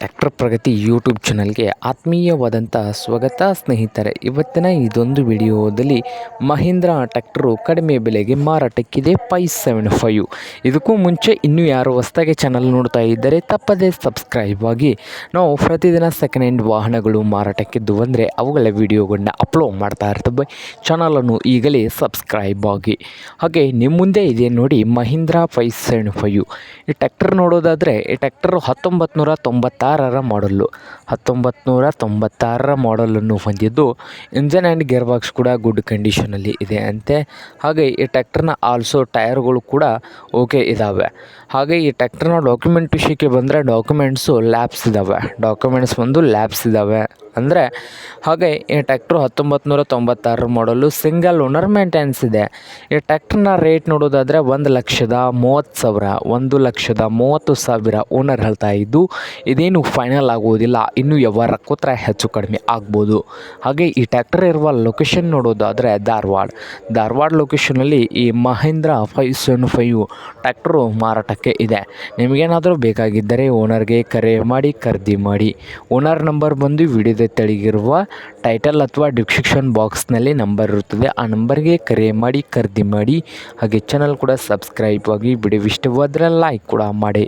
Tractor ಪ್ರಗತಿ YouTube ಚಾನಲ್ಗೆ ಆತ್ಮೀಯವಾದಂಥ ಸ್ವಾಗತ ಸ್ನೇಹಿತರೆ. ಇವತ್ತಿನ ಇದೊಂದು ವಿಡಿಯೋದಲ್ಲಿ ಮಹೀಂದ್ರ ಟ್ರ್ಯಾಕ್ಟರು ಕಡಿಮೆ ಬೆಲೆಗೆ ಮಾರಾಟಕ್ಕಿದೆ 575. ಇದಕ್ಕೂ ಮುಂಚೆ ಇನ್ನೂ ಯಾರು ಹೊಸದಾಗಿ ಚಾನಲ್ ನೋಡ್ತಾ ಇದ್ದರೆ ತಪ್ಪದೇ ಸಬ್ಸ್ಕ್ರೈಬ್ ಆಗಿ. ನಾವು ಪ್ರತಿದಿನ ಸೆಕೆಂಡ್ ಹ್ಯಾಂಡ್ ವಾಹನಗಳು ಮಾರಾಟಕ್ಕಿದ್ದು ಅಂದರೆ ಅವುಗಳ ವಿಡಿಯೋಗಳನ್ನ ಅಪ್ಲೋಡ್ ಮಾಡ್ತಾ ಇರ್ತವೆ. ಚಾನಲನ್ನು ಈಗಲೇ ಸಬ್ಸ್ಕ್ರೈಬ್ ಆಗಿ. ಹಾಗೆ ನಿಮ್ಮ ಮುಂದೆ ಇದೆ ನೋಡಿ ಮಹೀಂದ್ರ 575. ಈ ಟ್ರ್ಯಾಕ್ಟರ್ ನೋಡೋದಾದರೆ ಈ ಟ್ರ್ಯಾಕ್ಟರ್ 1996ರ ಮಾಡಲ್ಲು. 1996ರ ಮಾಡಲನ್ನು ಹೊಂದಿದ್ದು ಇಂಜನ್ ಆ್ಯಂಡ್ ಗೇರ್ ಬಾಕ್ಸ್ ಕೂಡ ಗುಡ್ ಕಂಡೀಷನಲ್ಲಿ ಇದೆ ಅಂತೆ. ಹಾಗೆ ಈ ಟ್ರ್ಯಾಕ್ಟರ್ನ ಆಲ್ಸೋ ಟೈರ್ಗಳು ಕೂಡ ಓಕೆ ಇದ್ದಾವೆ. ಹಾಗೆ ಈ ಟ್ರ್ಯಾಕ್ಟರ್ನ ಡಾಕ್ಯುಮೆಂಟ್ ವಿಷಯಕ್ಕೆ ಬಂದರೆ ಡಾಕ್ಯುಮೆಂಟ್ಸು ಲ್ಯಾಬ್ಸ್ ಇದ್ದಾವೆ ಅಂದರೆ. ಹಾಗೆ ಈ ಟ್ರ್ಯಾಕ್ಟ್ರು 1996 ಮಾಡಲು ಸಿಂಗಲ್ ಓನರ್ ಮೇಂಟೆನೆನ್ಸ್ ಇದೆ. ಈ ಟ್ರ್ಯಾಕ್ಟರ್ನ ರೇಟ್ ನೋಡೋದಾದರೆ 1,30,30,000 1,30,30,000 ಓನರ್ ಹೇಳ್ತಾ ಇದ್ದು, ಇದೇನು ಫೈನಲ್ ಆಗುವುದಿಲ್ಲ, ಇನ್ನೂ ವ್ಯವಹಾರ ಕೂತ್ರೆ ಹೆಚ್ಚು ಕಡಿಮೆ ಆಗ್ಬೋದು. ಹಾಗೆ ಈ ಟ್ರ್ಯಾಕ್ಟರ್ ಇರುವ ಲೊಕೇಶನ್ ನೋಡೋದಾದರೆ ಧಾರವಾಡ ಲೊಕೇಶನಲ್ಲಿ ಈ ಮಹೀಂದ್ರ 575 ಟ್ರ್ಯಾಕ್ಟರು ಮಾರಾಟಕ್ಕೆ ಇದೆ. ನಿಮಗೇನಾದರೂ ಬೇಕಾಗಿದ್ದರೆ ಓನರ್ಗೆ ಕರೆ ಮಾಡಿ ಖರೀದಿ ಮಾಡಿ. ಓನರ್ ನಂಬರ್ ಬಂದು ವಿಡಿಯೋದ ತೆಳಗಿರುವ ಟೈಟಲ್ ಅಥವಾ ಡಿಸ್ಕ್ರಿಪ್ಷನ್ ಬಾಕ್ಸ್ನಲ್ಲಿ ನಂಬರ್ ಇರುತ್ತದೆ. ಆ ನಂಬರ್ಗೆ ಕರೆ ಮಾಡಿ ಖರೀದಿ ಮಾಡಿ. ಹಾಗೆ ಚಾನಲ್ ಕೂಡ ಸಬ್ಸ್ಕ್ರೈಬ್ ಆಗಿ. ವಿಡಿಯೋ ಇಷ್ಟವಾದರೆ ಲೈಕ್ ಕೂಡ ಮಾಡಿ.